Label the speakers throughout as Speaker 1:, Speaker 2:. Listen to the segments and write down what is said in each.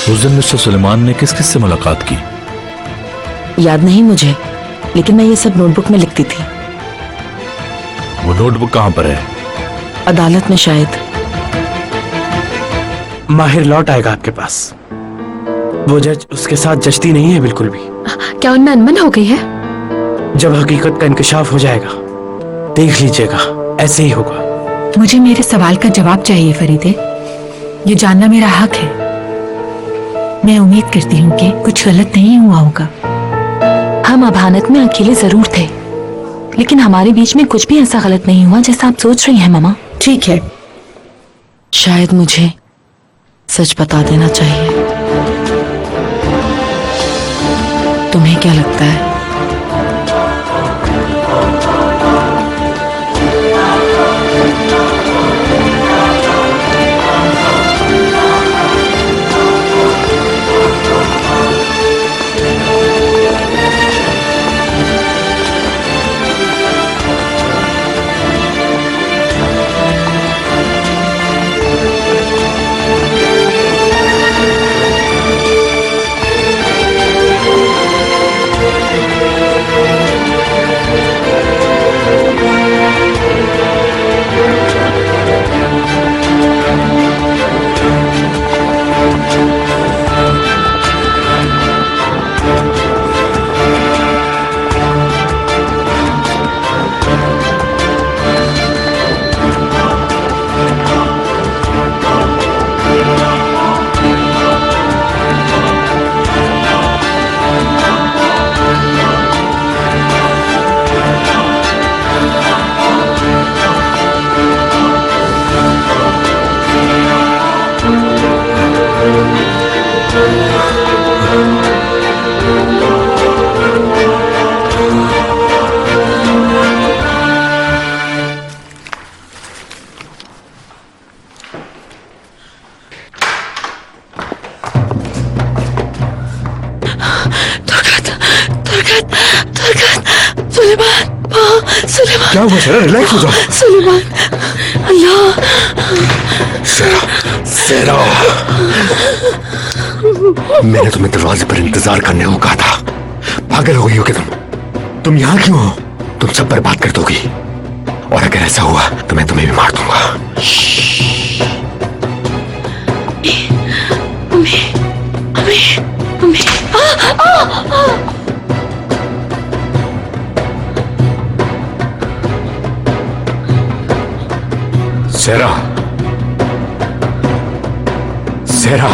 Speaker 1: उस दिन मिस्टर सुलेमान ने किस किस से मुलाकात की?
Speaker 2: याद नहीं मुझे, लेकिन मैं ये सब नोटबुक में लिखती थी।
Speaker 1: वो नोटबुक कहाँ पर है?
Speaker 2: अदालत में शायद।
Speaker 3: माहिर लौट आएगा आपके पास। वो जज उसके साथ जचती नहीं है बिल्कुल भी।
Speaker 4: क्या उनमें अनबन हो गई है?
Speaker 3: जब हकीकत का इंकशाफ हो जाएगा देख लीजिएगा, ऐसे ही होगा।
Speaker 4: मुझे मेरे सवाल का जवाब चाहिए फरीदे। ये जानना मेरा हक है। मैं उम्मीद करती हूँ कि कुछ गलत नहीं हुआ होगा।
Speaker 2: हम अभानत में अकेले जरूर थे, लेकिन हमारे बीच में कुछ भी ऐसा गलत नहीं हुआ जैसा आप सोच रही हैं मामा।
Speaker 4: ठीक है,
Speaker 2: शायद मुझे सच बता देना चाहिए। तुम्हें क्या लगता है?
Speaker 1: क्या हुआ सेरा? रिलैक्स हो जाओ।
Speaker 2: सुलेमान, अल्लाह।
Speaker 1: सेरा, मैंने तुम्हें दरवाजे पर इंतजार करने को कहा था। पागल हो गई हो कि तुम यहाँ क्यों हो? तुम सब बर्बाद कर दोगी, और अगर ऐसा हुआ तो मैं तुम्हें भी मार दूंगा। सेरा, सेरा,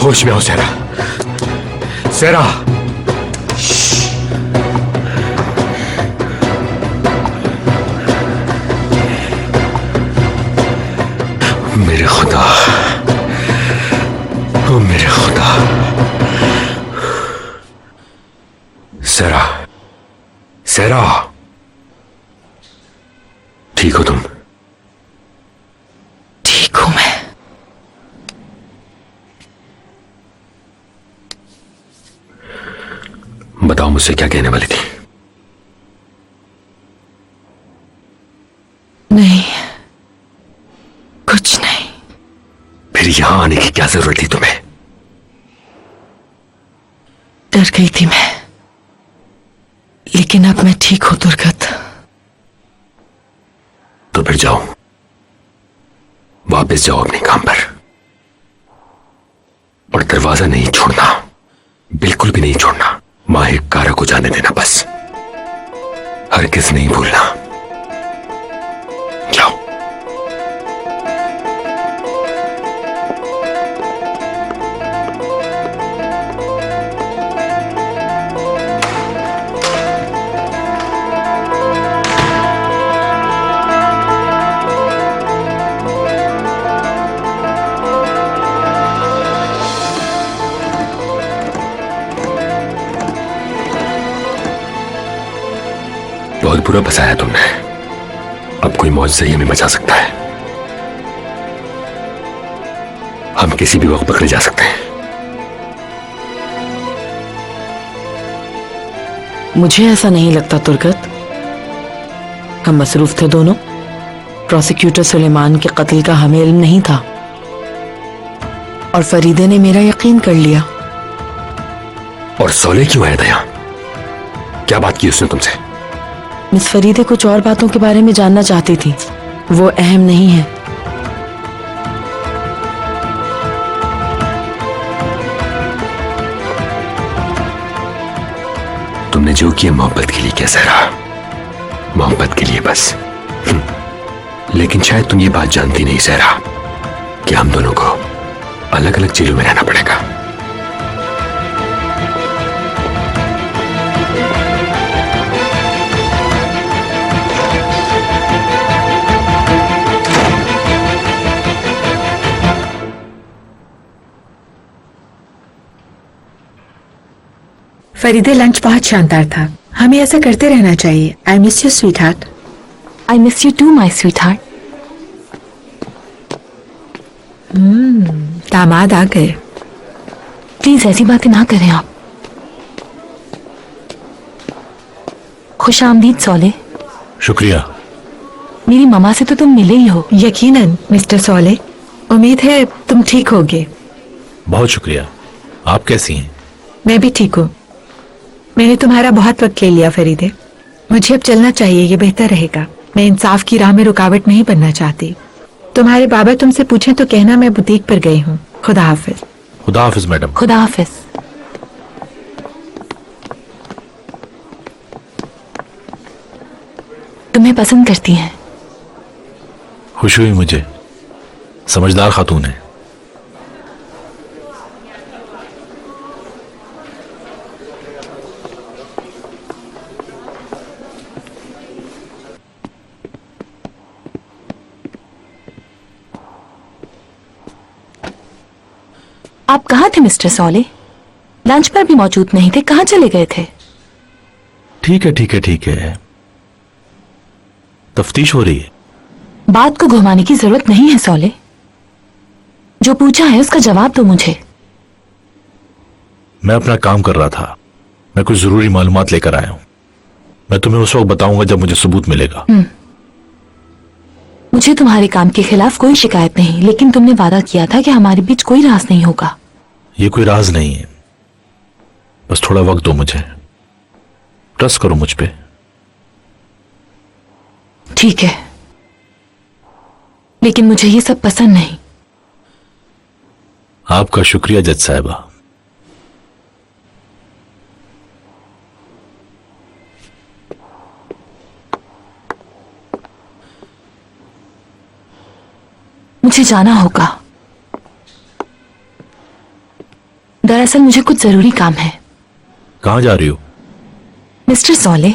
Speaker 1: होश में हो सेरा। सेरा, मेरे खुदा, ओ मेरे खुदा। सेरा, सेरा, ठीक हो तुम?
Speaker 2: ठीक हूं मैं।
Speaker 1: बताओ मुझसे क्या कहने वाली थी?
Speaker 2: नहीं, कुछ नहीं।
Speaker 1: फिर यहां आने की क्या जरूरत थी तुम्हें?
Speaker 2: डर गई थी मैं, लेकिन अब मैं ठीक हूं दुर्गत।
Speaker 1: तो फिर जाओ, वापस जाओ अपने काम पर, और दरवाजा नहीं छोड़ना, बिल्कुल भी नहीं छोड़ना। माहिर कारा को जाने देना बस, हरगिज़ नहीं भूलना। जाओ। बहुत बुरा फंसाया तुमने। अब कोई मौज से ही हमें बचा सकता है। हम किसी भी वक्त पकड़े जा सकते हैं।
Speaker 2: मुझे ऐसा नहीं लगता दुर्गत। हम मसरूफ थे दोनों,
Speaker 5: प्रोसिक्यूटर सुलेमान के कत्ल का हमें इल्म नहीं था और फरीदे ने मेरा यकीन कर लिया।
Speaker 1: और सोले क्यों आया था यहाँ? क्या बात की उसने तुमसे?
Speaker 5: मिस फरीदे कुछ और बातों के बारे में जानना चाहती थी, वो अहम नहीं है।
Speaker 1: तुमने जो किया मोहब्बत के लिए क्या सहरा, मोहब्बत के लिए बस। लेकिन शायद तुम ये बात जानती नहीं सहरा कि हम दोनों को अलग अलग जेलों में रहना पड़ेगा।
Speaker 4: फरीदे, लंच बहुत शानदार था। हमें ऐसा करते रहना चाहिए। I miss you sweetheart.
Speaker 2: I miss you too my sweetheart.
Speaker 4: दामाद आ गए।
Speaker 2: प्लीज ऐसी बातें ना करें आप। खुश आमदीद सोले।
Speaker 6: शुक्रिया।
Speaker 2: मेरी ममा से तो तुम मिले ही हो।
Speaker 4: यकीनन मिस्टर सोले, उम्मीद है तुम ठीक होगे।
Speaker 6: बहुत शुक्रिया। आप कैसी हैं?
Speaker 4: मैं भी ठीक हूँ। मैंने तुम्हारा बहुत वक्त ले लिया फरीदे। मुझे अब चलना चाहिए, ये बेहतर रहेगा। मैं इंसाफ की राह में रुकावट नहीं बनना चाहती। तुम्हारे बाबा तुमसे पूछें तो कहना मैं बुटीक पर गई हूँ। खुदा हाफिज।
Speaker 6: खुदा हाफिज मैडम।
Speaker 2: खुदा हाफिज। तुम्हें पसंद करती हैं।
Speaker 6: खुशी हुई मुझे। समझदार खातून है।
Speaker 2: आप कहाँ थे मिस्टर सोले? लंच पर भी मौजूद नहीं थे, कहाँ चले गए थे?
Speaker 6: ठीक है ठीक है ठीक है, तफ्तीश हो रही है।
Speaker 2: बात को घुमाने की जरूरत नहीं है सोले। जो पूछा है उसका जवाब दो मुझे।
Speaker 6: मैं अपना काम कर रहा था। मैं कुछ जरूरी मालूमात लेकर आया हूं। मैं तुम्हें उस वक्त बताऊंगा जब मुझे सबूत मिलेगा।
Speaker 2: मुझे तुम्हारे काम के खिलाफ कोई शिकायत नहीं, लेकिन तुमने वादा किया था कि हमारे बीच कोई राज नहीं होगा।
Speaker 6: ये कोई राज नहीं है, बस थोड़ा वक्त दो मुझे। ट्रस्ट करो मुझ पे।
Speaker 2: ठीक है, लेकिन मुझे ये सब पसंद नहीं।
Speaker 6: आपका शुक्रिया जज साहिबा।
Speaker 2: मुझे जाना होगा। दरअसल मुझे कुछ जरूरी काम है।
Speaker 6: कहां जा रही हो?
Speaker 2: मिस्टर सोले,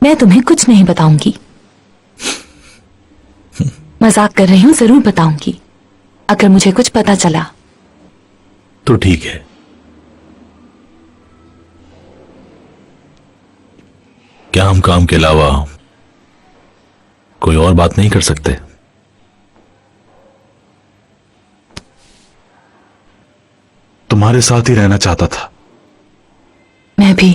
Speaker 2: मैं तुम्हें कुछ नहीं बताऊंगी। मजाक कर रही हूं, जरूर बताऊंगी अगर मुझे कुछ पता चला।
Speaker 6: तो ठीक है। क्या हम काम के अलावा कोई और बात नहीं कर सकते? तुम्हारे साथ ही रहना चाहता था।
Speaker 2: मैं भी।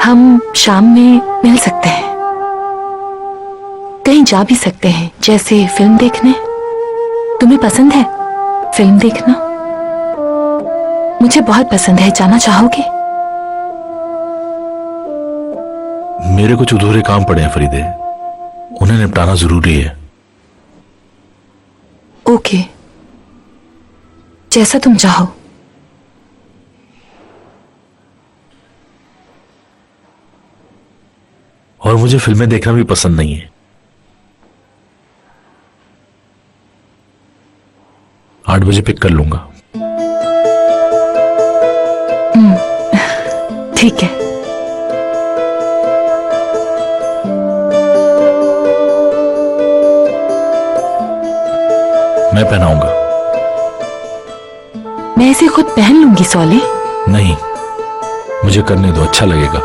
Speaker 2: हम शाम में मिल सकते हैं, कहीं जा भी सकते हैं, जैसे फिल्म देखने। तुम्हें पसंद है फिल्म देखना? मुझे बहुत पसंद है, जाना चाहोगे?
Speaker 6: मेरे कुछ अधूरे काम पड़े हैं फरीदे, उन्हें निपटाना जरूरी है।
Speaker 2: ओके, जैसा तुम चाहो।
Speaker 6: और मुझे फिल्में देखना भी पसंद नहीं है। 8 बजे पिक कर लूंगा।
Speaker 2: ठीक है।
Speaker 6: मैं पहनाऊंगा।
Speaker 2: मैं इसे खुद पहन लूंगी सोले।
Speaker 6: नहीं, मुझे करने दो, अच्छा लगेगा।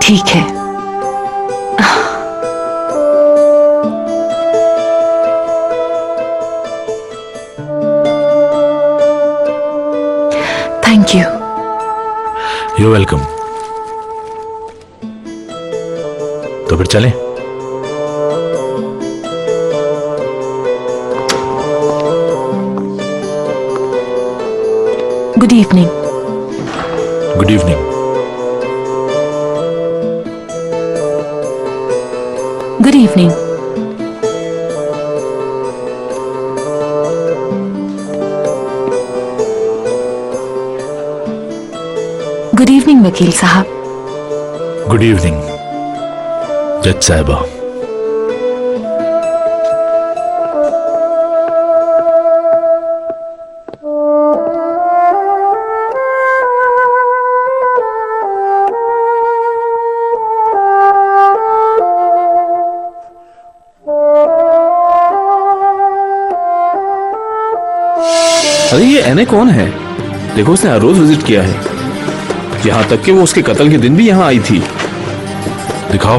Speaker 2: ठीक है।
Speaker 6: You welcome. तो फिर चलें?
Speaker 2: Good evening.
Speaker 6: Good evening.
Speaker 2: Good evening. Good evening वकील साहब।
Speaker 6: गुड इवनिंग जज साहबा।
Speaker 3: अरे ये एने कौन है? देखो उसने हर रोज विजिट किया है, यहाँ तक कि वो उसके कत्ल के दिन भी यहाँ आई थी।
Speaker 6: दिखाओ।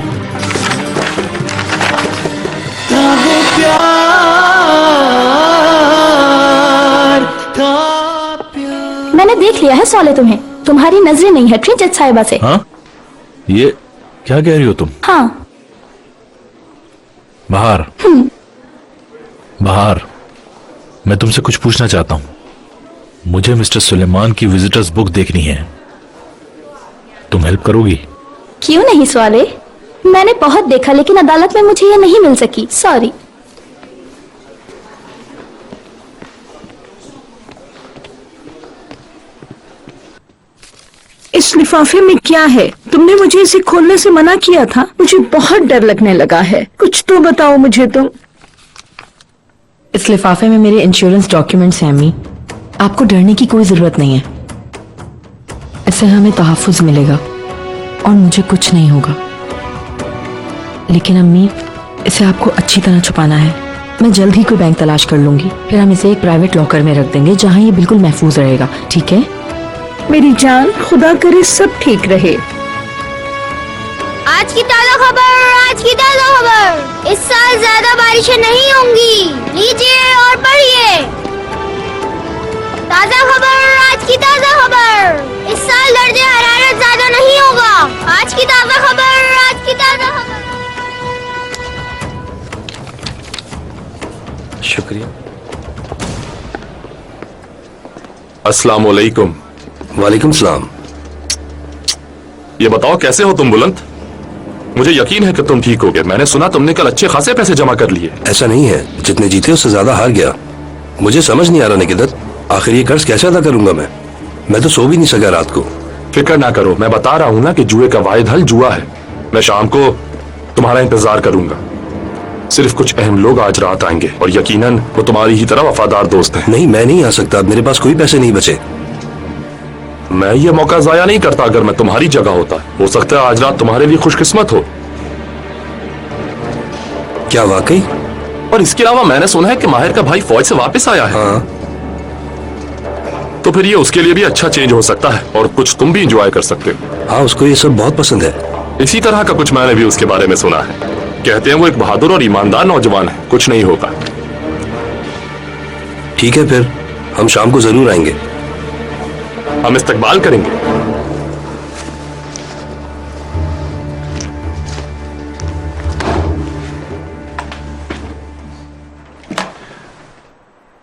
Speaker 7: मैंने देख लिया है सौले तुम्हें, तुम्हारी नजरें नहीं हट रही जज साहिबा से।
Speaker 6: हाँ, ये क्या कह रही हो तुम?
Speaker 7: हाँ।
Speaker 6: बाहर। बाहर। मैं तुमसे कुछ पूछना चाहता हूं। मुझे मिस्टर सुलेमान की विजिटर्स बुक देखनी है, तुम हेल्प करोगी?
Speaker 7: क्यों नहीं सौले, मैंने बहुत देखा लेकिन अदालत में मुझे ये नहीं मिल सकी, सॉरी।
Speaker 8: इस लिफाफे में क्या है? तुमने मुझे इसे खोलने से मना किया था। मुझे बहुत डर लगने लगा है, कुछ तो बताओ मुझे तुम।
Speaker 5: इस लिफाफे में मेरे इंश्योरेंस डॉक्यूमेंट्स हैं अम्मी, आपको डरने की कोई जरूरत नहीं है। इससे हमें तहफ्फुज मिलेगा और मुझे कुछ नहीं होगा। लेकिन अम्मी, इसे आपको अच्छी तरह छुपाना है। मैं जल्द ही कोई बैंक तलाश कर लूंगी, फिर हम इसे एक प्राइवेट लॉकर में रख देंगे जहां ये बिल्कुल महफूज रहेगा, ठीक है?
Speaker 8: मेरी जान, खुदा करे सब ठीक रहे।
Speaker 9: आज की ताज़ा खबर, आज की ताज़ा खबर। इस साल ज्यादा बारिशें नहीं होंगी, लीजिए और पढ़िए। ताज़ा खबर, आज की ताज़ा खबर। इस साल दर्जे हरारत ज्यादा नहीं होगा। आज की ताज़ा खबर, आज की ताज़ा खबर।
Speaker 1: शुक्रिया।
Speaker 10: अस्सलाम वालेकुम।
Speaker 1: वालेकुम सलाम।
Speaker 10: ये बताओ कैसे हो तुम बुलंद? मुझे यकीन है कि तुम ठीक होगे। मैंने सुना तुमने कल अच्छे खासे पैसे जमा कर लिए।
Speaker 1: ऐसा नहीं है, जितने जीते उससे ज्यादा हार गया। मुझे समझ नहीं आ रहा निकिदत, आखिर ये कर्ज कैसे अदा करूंगा मैं तो सो भी नहीं सका रात को।
Speaker 10: फिक्र ना करो, मैं बता रहा हूं ना कि जुए का वाहिद हल जुआ है। मैं शाम को तुम्हारा इंतजार करूंगा। सिर्फ कुछ अहम लोग आज रात आएंगे और यकीनन वो तुम्हारी ही तरह वफादार दोस्त हैं।
Speaker 1: नहीं, मैं नहीं आ सकता, मेरे पास कोई पैसे नहीं बचे।
Speaker 10: मैं ये मौका जाया नहीं करता अगर मैं तुम्हारी जगह होता। हो सकता है आज रात तुम्हारे लिए खुशकिस्मत हो।
Speaker 1: क्या वाकई?
Speaker 10: और इसके अलावा मैंने सुना है कि माहिर का भाई फौज से वापस आया है।
Speaker 1: हाँ।
Speaker 10: तो फिर ये उसके लिए भी अच्छा चेंज हो सकता है और कुछ तुम भी इंजॉय कर सकते हो।
Speaker 1: हाँ, उसको ये सब बहुत पसंद है।
Speaker 10: इसी तरह का कुछ मैंने भी उसके बारे में सुना है। कहते हैं वो एक बहादुर और ईमानदार नौजवान है। कुछ नहीं होगा।
Speaker 1: ठीक है, फिर हम शाम को जरूर आएंगे।
Speaker 10: हम इस्तकबाल करेंगे।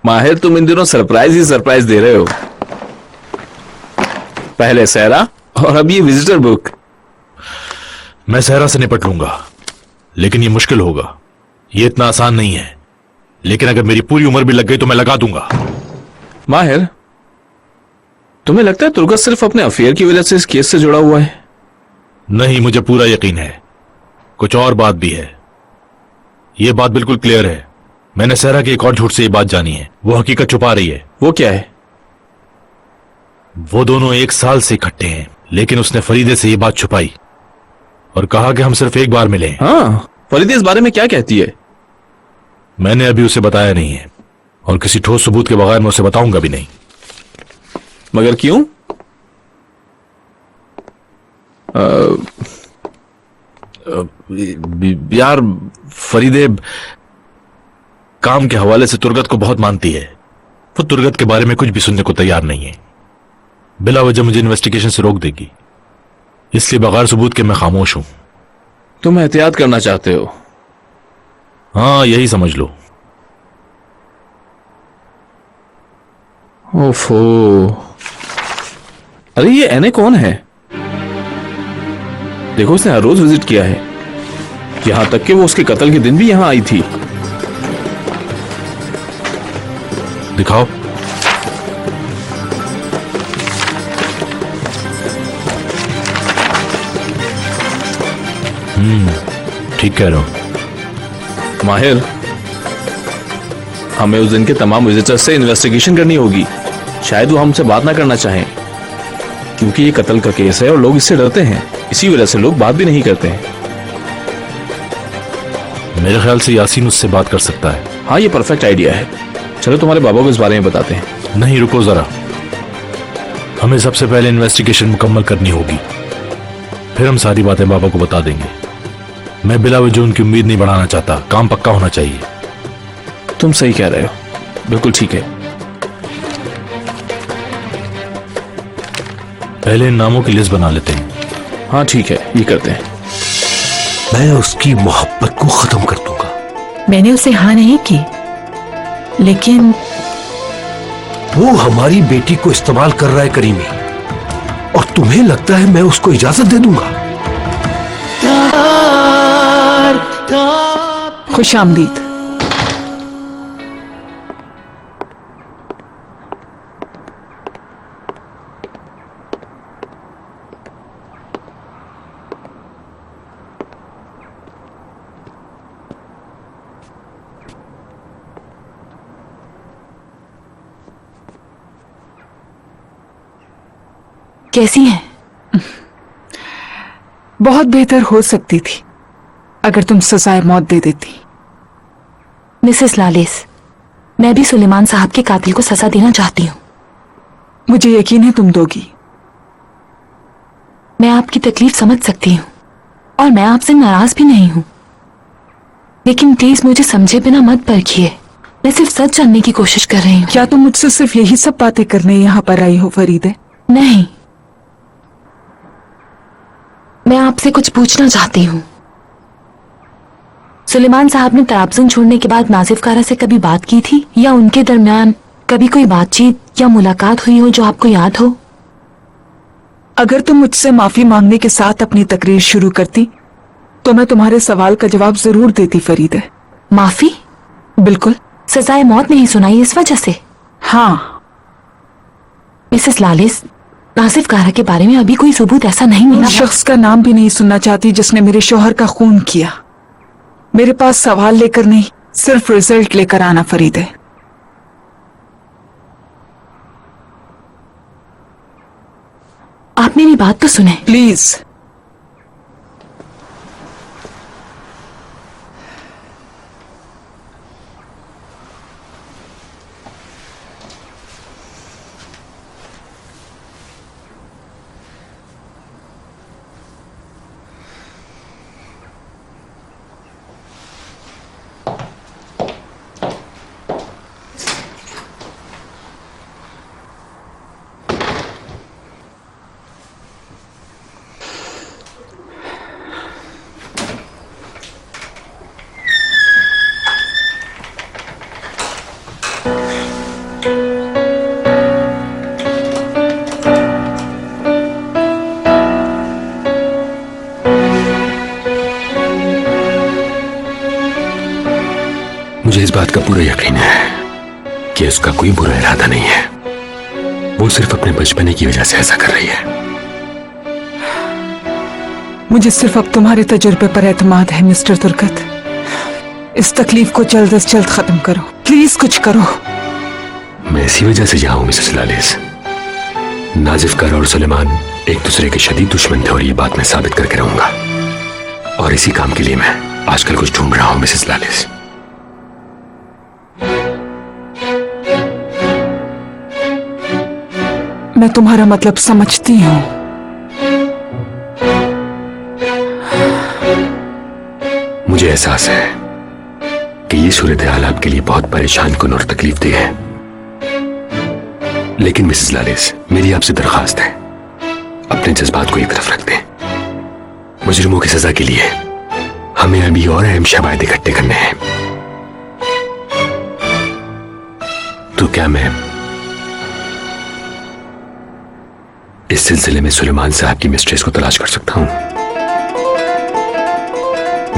Speaker 3: माहिर, तुम इन दिनों सरप्राइज ही सरप्राइज दे रहे हो। पहले सहरा और अब ये विजिटर बुक।
Speaker 6: मैं सहरा से निपट लूंगा, लेकिन ये मुश्किल होगा। ये इतना आसान नहीं है, लेकिन अगर मेरी पूरी उम्र भी लग गई तो मैं लगा दूंगा।
Speaker 3: माहिर, तुम्हें लगता है तुर्गत सिर्फ अपने अफेयर की वजह से इस केस से जुड़ा हुआ है?
Speaker 6: नहीं, मुझे पूरा यकीन है। कुछ और बात भी है। यह बात बिल्कुल क्लियर है। मैंने सहरा के एक और झूठ से ये बात जानी है। वो हकीकत छुपा रही है।
Speaker 3: वो क्या है?
Speaker 6: वो दोनों 1 साल से इकट्ठे हैं, लेकिन उसने फरीदे से ये बात छुपाई और कहा कि हम सिर्फ एक बार मिले हैं।
Speaker 3: हाँ, फरीदे इस बारे में क्या कहती है?
Speaker 6: मैंने अभी उसे बताया नहीं है और किसी ठोस सबूत के बगैर मैं उसे बताऊंगा भी नहीं।
Speaker 3: मगर क्यों?
Speaker 6: यार, फरीदे काम के हवाले से तुर्गत को बहुत मानती है। वो तुर्गत के बारे में कुछ भी सुनने को तैयार नहीं है। बिला वजह मुझे इन्वेस्टिगेशन से रोक देगी। इसलिए बगैर सबूत के मैं खामोश हूं।
Speaker 3: तुम एहतियात करना चाहते हो?
Speaker 6: हाँ, यही समझ लो।
Speaker 3: ओफो, अरे ये एने कौन है? देखो उसने हर रोज विजिट किया है, यहां तक कि वो उसके कत्ल के दिन भी यहां आई थी।
Speaker 6: दिखाओ। ठीक कह रहे हो।
Speaker 3: माहिर, हमें उस दिन के तमाम विजिटर्स से इन्वेस्टिगेशन करनी होगी। शायद वो हमसे बात ना करना चाहें, क्योंकि ये कत्ल का केस है और लोग इससे डरते हैं। इसी वजह से लोग बात भी नहीं करते हैं।
Speaker 6: मेरे ख्याल से यासीन उससे बात कर सकता है।
Speaker 3: हाँ, ये परफेक्ट आइडिया है। चलो तुम्हारे बाबा को इस बारे में बताते हैं।
Speaker 6: नहीं, रुको जरा। हमें सबसे पहले इन्वेस्टिगेशन मुकम्मल करनी होगी, फिर हम सारी बातें बाबा को बता देंगे। मैं बिला वजह उनकी उम्मीद नहीं बढ़ाना चाहता। काम पक्का होना चाहिए।
Speaker 3: तुम सही कह रहे हो, बिल्कुल ठीक है।
Speaker 6: पहले इन नामों की लिस्ट बना लेते हैं।
Speaker 3: हाँ ठीक है, ये करते हैं।
Speaker 1: मैं उसकी मोहब्बत को खत्म कर दूंगा।
Speaker 4: मैंने उसे हाँ नहीं की, लेकिन
Speaker 1: वो हमारी बेटी को इस्तेमाल कर रहा है करीमी, और तुम्हें लगता है मैं उसको इजाजत दे दूंगा?
Speaker 4: खुश आमदीद।
Speaker 2: कैसी हैं?
Speaker 4: बहुत बेहतर हो सकती थी अगर तुम सजाए मौत दे देती।
Speaker 2: मिसेस लालिस, मैं भी सुलेमान साहब के कातिल को सजा देना चाहती हूँ।
Speaker 4: मुझे यकीन है तुम दोगी।
Speaker 2: मैं आपकी तकलीफ समझ सकती हूँ और मैं आपसे नाराज भी नहीं हूँ, लेकिन प्लीज मुझे समझे बिना मत परखिए। मैं सिर्फ सच जानने की कोशिश कर रही हूँ।
Speaker 4: क्या तुम मुझसे सिर्फ यही सब बातें करने यहाँ पर आई हो फरीदे?
Speaker 2: नहीं, मैं आपसे कुछ पूछना चाहती हूँ। सुलेमान साहब ने तराबजुन छोड़ने के बाद नासिफ कारा से कभी बात की थी, या उनके दरमियान कभी कोई बातचीत या मुलाकात हुई हो जो आपको याद हो?
Speaker 4: अगर तुम मुझसे माफी मांगने के साथ अपनी तकरीर शुरू करती तो मैं तुम्हारे सवाल का जवाब जरूर देती फरीदे।
Speaker 2: माफी?
Speaker 4: बिल्कुल।
Speaker 2: सजाए मौत नहीं सुनाई इस वजह से?
Speaker 4: हाँ।
Speaker 2: मिसेस लालिस, नासिफ कारा के बारे में अभी कोई सबूत ऐसा नहीं मिला।
Speaker 4: उस शख्स का नाम भी नहीं सुनना चाहती जिसने मेरे शौहर का खून किया। मेरे पास सवाल लेकर नहीं, सिर्फ रिजल्ट लेकर आना फरीदे।
Speaker 2: आप मेरी बात तो सुने
Speaker 4: प्लीज।
Speaker 1: मुझे इस बात का पूरा यकीन है कि उसका कोई बुरा इरादा नहीं है। वो सिर्फ अपने बचपने की वजह से ऐसा कर रही है।
Speaker 4: मुझे सिर्फ अब तुम्हारे तजुर्बे पर एतमाद है मिस्टर तुर्कत। इस तकलीफ को जल्द से जल्द खत्म करो, प्लीज कुछ करो।
Speaker 1: मैं इसी वजह से यहाँ हूं मिसेस लालिस। नाजिफ कारा और सुलेमान एक दूसरे के शदीद दुश्मन थे और ये बात मैं साबित करके रहूंगा। और इसी काम के लिए मैं आजकल कुछ ढूंढ रहा हूं मिसेस लालिस।
Speaker 4: मैं तुम्हारा मतलब समझती हूँ।
Speaker 1: मुझे एहसास है कि ये सूरत हाल आपके लिए बहुत परेशान कुन और तकलीफ दे है, लेकिन मिसेस लालिस, मेरी आपसे दरखास्त है, अपने जज्बात को एक तरफ रख दें। मुजरिमों की सजा के लिए हमें अभी और अहम शवाहिद इकट्ठे करने हैं। तो क्या मैं इस सिलसिले में सुलेमान साहब की मिस्ट्रेस को तलाश कर सकता हूं?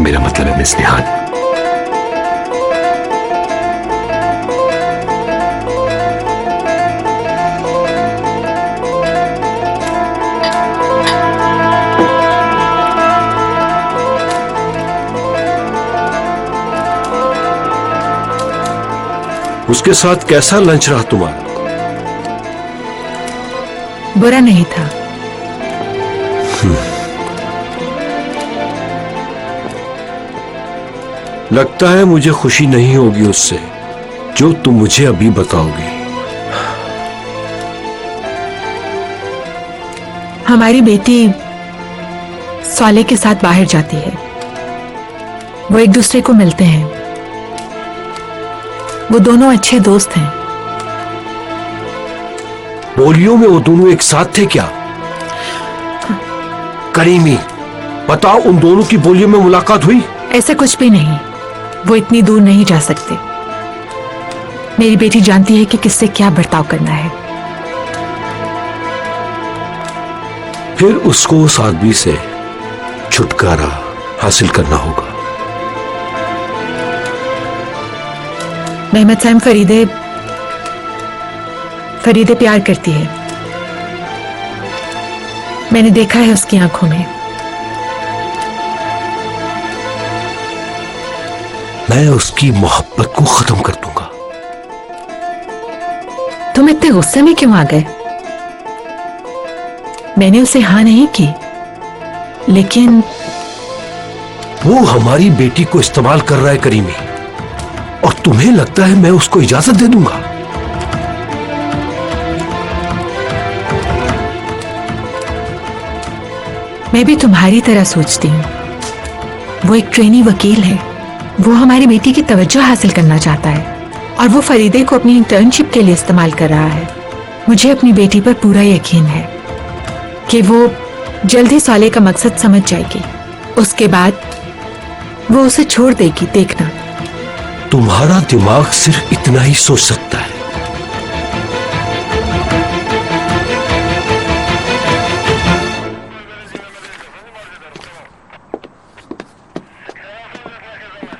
Speaker 1: मेरा मतलब है मिस निहाल।
Speaker 11: उसके साथ कैसा लंच रहा तुम्हारा?
Speaker 4: बुरा नहीं था।
Speaker 11: लगता है मुझे खुशी नहीं होगी उससे जो तुम मुझे अभी बताओगी।
Speaker 4: हमारी बेटी सौले के साथ बाहर जाती है। वो एक दूसरे को मिलते हैं। वो दोनों अच्छे दोस्त हैं।
Speaker 11: बोलियो में वो दोनों एक साथ थे क्या? करीमी, बताओ उन दोनों की बोलियो में मुलाकात हुई?
Speaker 4: ऐसा कुछ भी नहीं। वो इतनी दूर नहीं जा सकते। मेरी बेटी जानती है कि किससे क्या बर्ताव करना है।
Speaker 11: फिर उसको उस आदमी से छुटकारा हासिल करना होगा।
Speaker 4: मेहमद साहब फरीदे प्यार करती है। मैंने देखा है उसकी आंखों में।
Speaker 11: मैं उसकी मोहब्बत को खत्म कर दूंगा।
Speaker 4: तुम इतने गुस्से में क्यों आ गए? मैंने उसे हाँ नहीं की, लेकिन
Speaker 11: वो हमारी बेटी को इस्तेमाल कर रहा है करीमी, और तुम्हें लगता है मैं उसको इजाजत दे दूंगा?
Speaker 4: मैं भी तुम्हारी तरह सोचती हूँ। वो एक ट्रेनी वकील है। वो हमारी बेटी की तवज्जो हासिल करना चाहता है और वो फरीदे को अपनी इंटर्नशिप के लिए इस्तेमाल कर रहा है। मुझे अपनी बेटी पर पूरा यकीन है कि वो जल्द ही साले का मकसद समझ जाएगी। उसके बाद वो उसे छोड़ देगी। देखना।
Speaker 11: तुम्हारा दिमाग सिर्फ इतना ही सोच सकता है।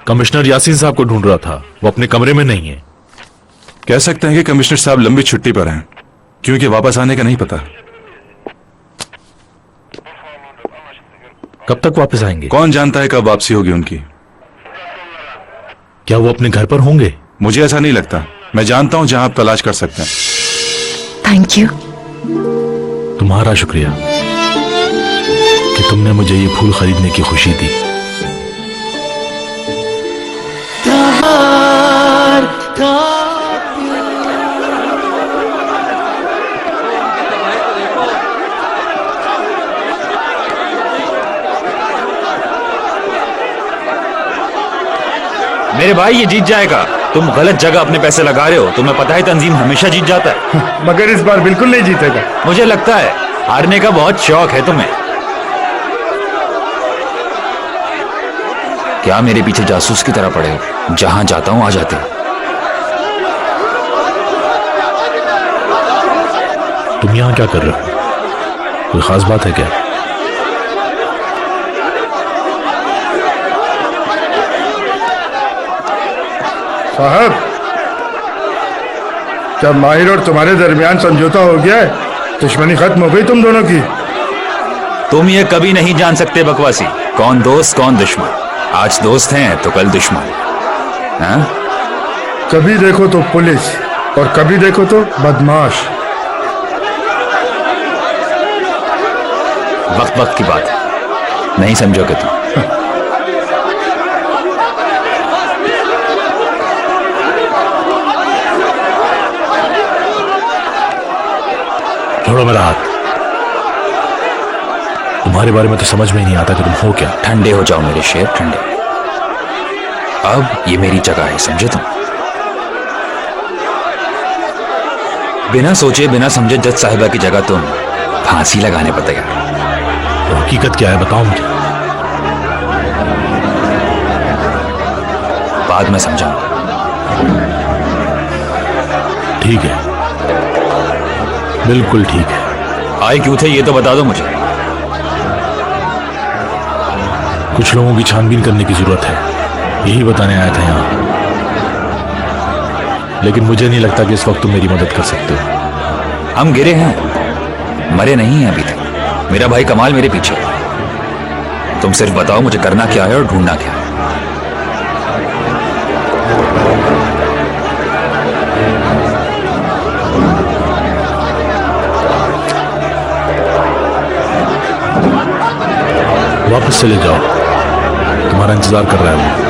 Speaker 6: कमिश्नर यासीन साहब को ढूंढ रहा था। वो अपने कमरे में नहीं है।
Speaker 12: कह सकते हैं कि कमिश्नर साहब लंबी छुट्टी पर हैं, क्योंकि वापस आने का नहीं पता।
Speaker 6: कब तक वापस आएंगे?
Speaker 12: कौन जानता है कब वापसी होगी उनकी।
Speaker 6: क्या वो अपने घर पर होंगे?
Speaker 12: मुझे ऐसा नहीं लगता। मैं जानता हूं जहां आप तलाश कर सकते हैं।
Speaker 4: Thank you.
Speaker 6: तुम्हारा शुक्रिया कि तुमने मुझे ये फूल खरीदने की खुशी दी।
Speaker 13: मेरे भाई ये जीत जाएगा। तुम गलत जगह अपने पैसे लगा रहे हो। तुम्हें पता है तंजीम हमेशा जीत जाता है।
Speaker 12: मगर इस बार बिल्कुल नहीं जीतेगा।
Speaker 13: मुझे लगता है हारने का बहुत शौक है तुम्हें। क्या मेरे पीछे जासूस की तरह पड़े हो? जहां जाता हूं आ जाते हो।
Speaker 6: तुम यहां क्या कर रहे हो? कोई खास बात है क्या?
Speaker 12: साहब, जब माहिर और तुम्हारे दरमियान समझौता हो गया है, दुश्मनी खत्म हो गई तुम दोनों की।
Speaker 13: तुम ये कभी नहीं जान सकते बकवासी, कौन दोस्त कौन दुश्मन। आज दोस्त हैं तो कल दुश्मन। हाँ?
Speaker 12: कभी देखो तो पुलिस और कभी देखो तो बदमाश।
Speaker 13: वक्त वक्त की बात है, नहीं समझोगे तुम।
Speaker 6: छोड़ो मेरा हाथ। तुम्हारे बारे में तो समझ में ही नहीं आता कि तुम हो क्या।
Speaker 13: ठंडे हो जाओ मेरे शेर, ठंडे। अब ये मेरी जगह है, समझे तुम। बिना सोचे बिना समझे जज साहिबा की जगह तुम फांसी लगाने पर तैयार।
Speaker 6: तो हकीकत क्या है बताओ मुझे।
Speaker 13: बाद में समझाऊंगा।
Speaker 6: ठीक है, बिल्कुल ठीक है।
Speaker 13: आए क्यों थे ये तो बता दो मुझे।
Speaker 6: कुछ लोगों की छानबीन करने की जरूरत है, यही बताने आया था यहाँ। लेकिन मुझे नहीं लगता कि इस वक्त तुम मेरी मदद कर सकते हो।
Speaker 13: हम गिरे हैं, मरे नहीं हैं अभी तक। मेरा भाई कमाल मेरे पीछे है। तुम सिर्फ बताओ मुझे करना क्या है और ढूंढना क्या है।
Speaker 6: वापस चले जाओ, तुम्हारा इंतजार कर रहा है वो।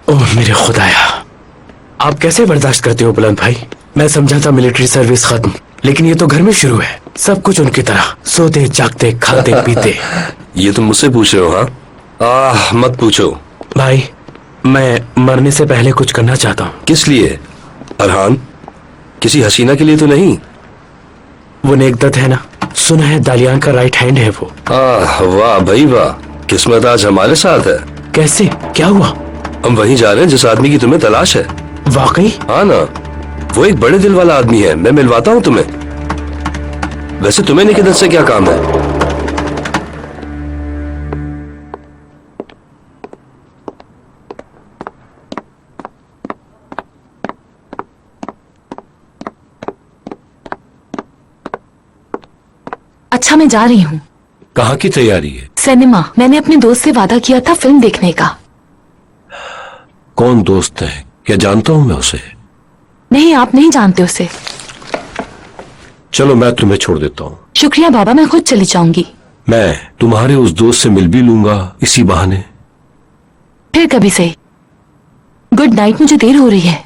Speaker 1: ओह मेरे खुदाया, आप कैसे बर्दाश्त करते हो बुलंद भाई? मैं समझा था मिलिट्री सर्विस खत्म, लेकिन ये तो घर में शुरू है। सब कुछ उनकी तरह, सोते जागते खाते पीते।
Speaker 11: ये तुम मुझसे पूछ रहे हो? हाँ, मत पूछो
Speaker 1: भाई, मैं मरने से पहले कुछ करना चाहता हूँ।
Speaker 11: किस लिए? अरहान, किसी हसीना के लिए तो नहीं?
Speaker 1: वो नेकदत है ना, सुना है दालियान का राइट हैंड है वो।
Speaker 11: वाह भाई वाह, किस्मत आज हमारे साथ है।
Speaker 1: कैसे, क्या हुआ?
Speaker 11: हम वहीं जा रहे हैं जिस आदमी की तुम्हें तलाश है।
Speaker 1: वाकई?
Speaker 11: हाँ ना, वो एक बड़े दिल वाला आदमी है, मैं मिलवाता हूँ तुम्हें। वैसे तुम्हें निकिदत से क्या काम है?
Speaker 2: अच्छा, मैं जा रही हूँ।
Speaker 11: कहाँ की तैयारी है?
Speaker 2: सिनेमा। मैंने अपने दोस्त से वादा किया था फिल्म देखने का।
Speaker 11: कौन दोस्त है? क्या जानता हूँ मैं उसे?
Speaker 2: नहीं, आप नहीं जानते उसे।
Speaker 11: चलो मैं तुम्हें छोड़ देता हूँ।
Speaker 2: शुक्रिया बाबा, मैं खुद चली जाऊंगी।
Speaker 11: मैं तुम्हारे उस दोस्त से मिल भी लूंगा इसी बहाने।
Speaker 2: फिर कभी सही। गुड नाइट, मुझे देर हो रही है।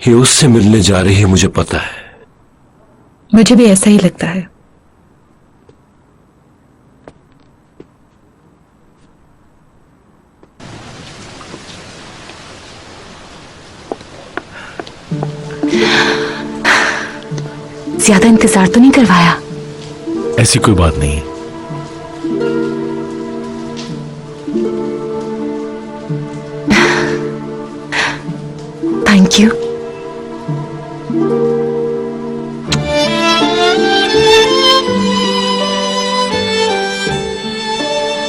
Speaker 11: ये उससे मिलने जा रही है, मुझे पता है।
Speaker 4: मुझे भी ऐसा ही लगता है।
Speaker 2: ज्यादा इंतजार तो नहीं करवाया?
Speaker 6: ऐसी कोई बात नहीं है।
Speaker 2: Thank you.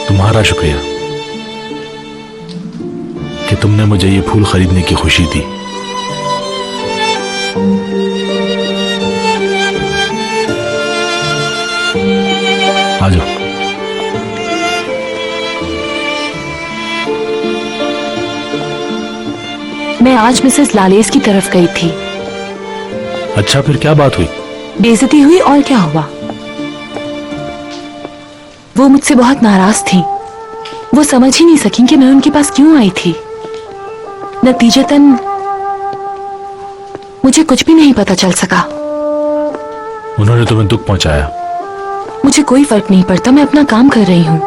Speaker 6: तुम्हारा शुक्रिया कि तुमने मुझे ये फूल खरीदने की खुशी दी। आ जाओ।
Speaker 2: मैं आज मिसेस लालेस की तरफ गई थी।
Speaker 6: अच्छा, फिर क्या बात हुई?
Speaker 2: बेइज्जती हुई और क्या हुआ। वो मुझसे बहुत नाराज थी। वो समझ ही नहीं सकी कि मैं उनके पास क्यों आई थी। नतीजतन मुझे कुछ भी नहीं पता चल सका।
Speaker 6: उन्होंने तुम्हें दुख पहुंचाया।
Speaker 2: मुझे कोई फर्क नहीं पड़ता, मैं अपना काम कर रही हूँ।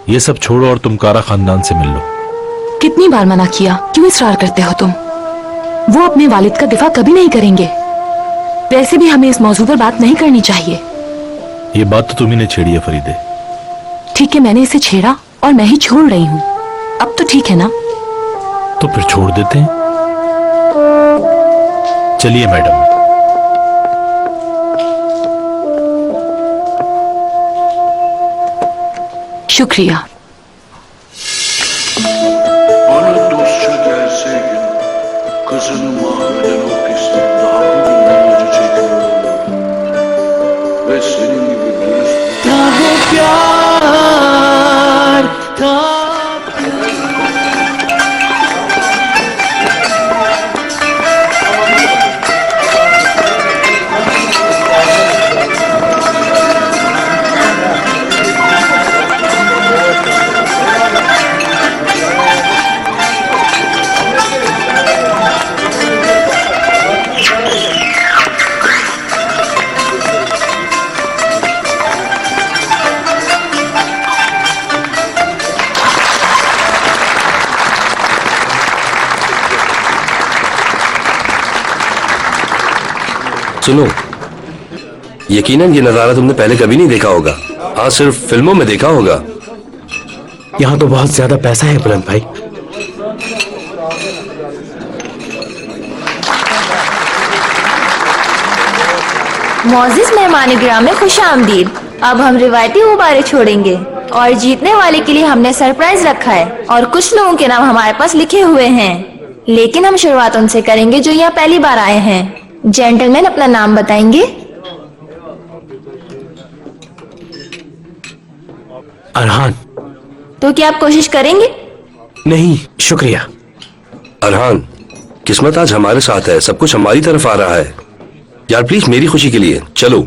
Speaker 6: ये सब छोड़ो और तुम कारा खानदान से मिल लो।
Speaker 2: कितनी बार मना किया, क्यों इसरार करते हो तुम? वो अपने वालिद का दिफा कभी नहीं करेंगे। वैसे भी हमें इस मौजू पर बात नहीं करनी चाहिए।
Speaker 6: ये बात तो तुम्ही ने छेड़ी है फरीदे।
Speaker 2: ठीक है, मैंने इसे छेड़ा और मैं ही छोड़ रही हूँ। अब तो ठीक है ना?
Speaker 6: तो फिर छोड़ देते हैं। चलिए मैडम।
Speaker 2: शुक्रिया।
Speaker 14: Bana dostça gelseydin, kızını mahveden o pislik daha bugünden acı çekiyor olurdu. Ve senin gibi dürüst...
Speaker 11: सुनो, यकीनन ये नजारा तुमने पहले कभी नहीं देखा होगा। हाँ, सिर्फ फिल्मों में देखा होगा।
Speaker 1: यहाँ तो बहुत ज्यादा पैसा है बुलंद भाई।
Speaker 15: मोअज़्ज़िज़ मेहमान गिराम में खुश आमदीद। अब हम रिवायती गुब्बारे छोड़ेंगे और जीतने वाले के लिए हमने सरप्राइज रखा है और कुछ लोगों के नाम हमारे पास लिखे हुए हैं, लेकिन हम शुरुआत उनसे करेंगे जो यहाँ पहली बार आए हैं। जेंटलमैन अपना नाम बताएंगे?
Speaker 1: अरहान।
Speaker 15: तो क्या आप कोशिश करेंगे?
Speaker 1: नहीं, शुक्रिया।
Speaker 11: अरहान, किस्मत आज हमारे साथ है, सब कुछ हमारी तरफ आ रहा है। यार प्लीज मेरी खुशी के लिए चलो।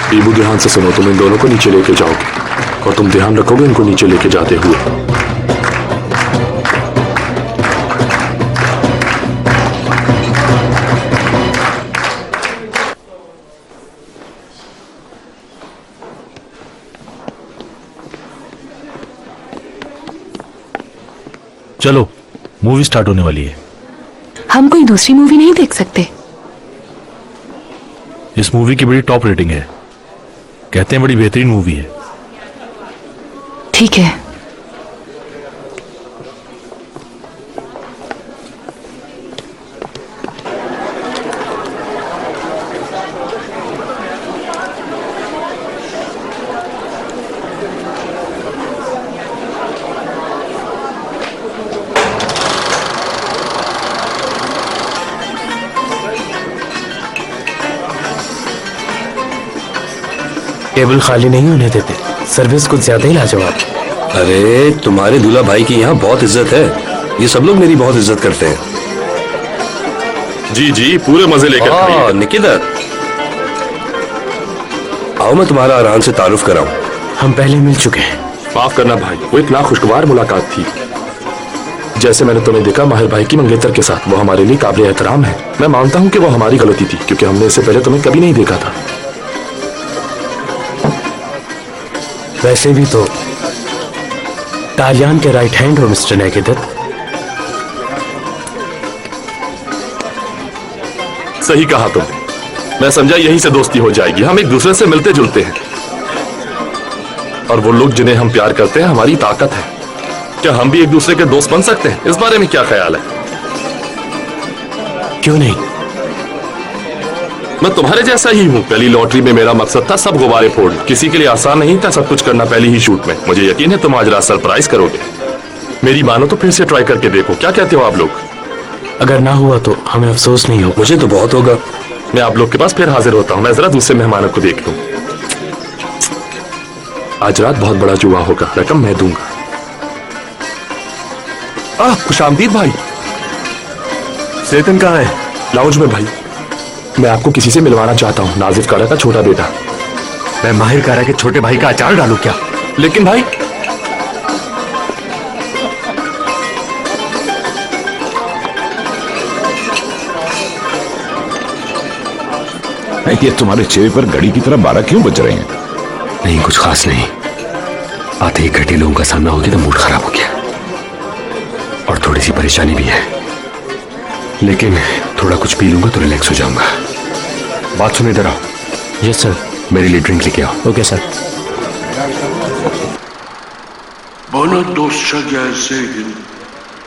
Speaker 10: बीबू, ध्यान से सुनो, तुम इन दोनों को नीचे लेके जाओगे और तुम ध्यान रखोगे इनको नीचे लेके जाते हुए।
Speaker 6: चलो, मूवी स्टार्ट होने वाली है।
Speaker 2: हम कोई दूसरी मूवी नहीं देख सकते?
Speaker 6: इस मूवी की बड़ी टॉप रेटिंग है, कहते हैं बड़ी बेहतरीन मूवी है।
Speaker 2: ठीक है।
Speaker 1: टेबल खाली नहीं होने देते, सर्विस कुछ ज्यादा ही लाजवाब।
Speaker 11: अरे तुम्हारे दूल्हा भाई की यहाँ बहुत इज्जत है, ये सब लोग मेरी बहुत इज्जत करते हैं।
Speaker 10: जी जी, पूरे मजे लेकर खाइए।
Speaker 11: निकिता, आओ मैं तुम्हारा अरहान से तारुफ कराऊं।
Speaker 1: हम पहले मिल चुके हैं।
Speaker 10: माफ करना भाई, वो इतना खुशगवार मुलाकात थी। जैसे मैंने तुम्हें देखा माहिर भाई की मंगेतर के साथ, वो हमारे लिए काबिल एहतराम है। मैं मानता हूँ कि वो हमारी गलती थी, क्योंकि हमने इससे पहले तुम्हें कभी नहीं देखा था।
Speaker 1: वैसे भी तो तालियान के राइट हैंड हो मिस्टर नेकिदत।
Speaker 10: सही कहा तुमने, मैं समझा यहीं से दोस्ती हो जाएगी। हम एक दूसरे से मिलते जुलते हैं और वो लोग जिन्हें हम प्यार करते हैं हमारी ताकत है। क्या हम भी एक दूसरे के दोस्त बन सकते हैं? इस बारे में क्या ख्याल है?
Speaker 1: क्यों नहीं?
Speaker 10: मैं तुम्हारे जैसा ही हूँ। पहली लॉटरी में मेरा मकसद था सब गुब्बारे फोड़ना। किसी के लिए आसान नहीं था सब कुछ करना पहली ही शूट में। मुझे यकीन है तुम आज रात सरप्राइज करोगे। मेरी मानो तो फिर से ट्राई करके देखो। क्या कहते हो आप लोग?
Speaker 1: अगर ना हुआ तो हमें अफसोस नहीं हो।
Speaker 11: मुझे तो बहुत होगा।
Speaker 10: मैं आप लोग के पास फिर हाजिर होता हूँ। मैं जरा दूसरे मेहमानों को देख लूं। आज रात बहुत बड़ा जुआ होगा, रकम मैं दूंगा। खुशामदीद भाई। चेतन कहाँ है? लाउंज में भाई। मैं आपको किसी से मिलवाना चाहता हूँ, नाजिफ कारा का छोटा बेटा।
Speaker 1: मैं माहिर कारा के छोटे भाई का अचार डालूं क्या?
Speaker 10: लेकिन भाई
Speaker 16: ये तुम्हारे चेहरे पर घड़ी की तरह 12 क्यों बज रहे हैं?
Speaker 1: नहीं, कुछ खास नहीं। आते ही घटे लोगों का सामना हो गया तो मूड खराब हो गया और थोड़ी सी परेशानी भी है, लेकिन थोड़ा कुछ पी लूंगा तो रिलैक्स हो जाऊंगा। बात सुनो, इधर आओ। Yes sir. मेरे लिए ड्रिंक लेके आओ। Okay sir.
Speaker 14: Bana dostça gelseydin,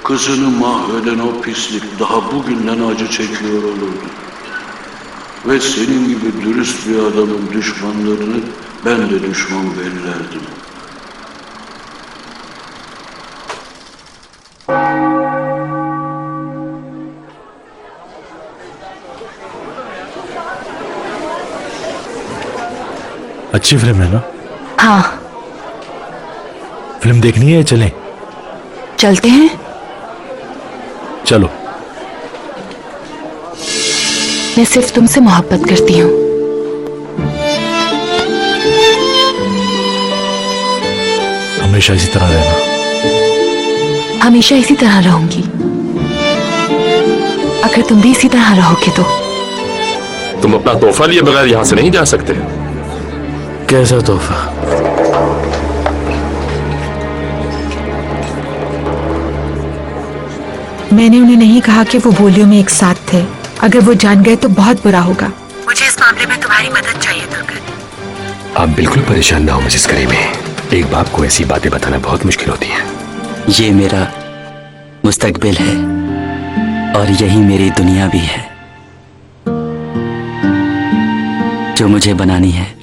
Speaker 14: kızını mahveden o pislik daha bugünden acı çekiyor olurdu. Ve senin gibi dürüst bir adamın düşmanlarını ben de düşman bellerdim.
Speaker 6: अच्छी फिल्म है ना?
Speaker 2: हाँ,
Speaker 6: फिल्म देखनी है, चलें?
Speaker 2: चलते हैं।
Speaker 6: चलो।
Speaker 2: मैं सिर्फ तुमसे मोहब्बत करती हूँ।
Speaker 6: हमेशा इसी तरह रहना।
Speaker 2: हमेशा इसी तरह रहूंगी। अगर तुम भी इसी तरह रहोगे तो।
Speaker 10: तुम अपना तोहफा लिए बगैर यहां से नहीं जा सकते।
Speaker 6: कैसा तोहफा?
Speaker 4: मैंने उन्हें नहीं कहा कि वो बोलियों में एक साथ थे। अगर वो जान गए तो बहुत बुरा होगा। मुझे इस मामले में तुम्हारी मदद चाहिए दुर्गत।
Speaker 1: आप बिल्कुल परेशान ना हो मिसेस करीमी। एक बाप को ऐसी बातें बताना बहुत मुश्किल होती है।
Speaker 17: ये मेरा मुस्तकबिल है और यही मेरी दुनिया भी है जो मुझे बनानी है।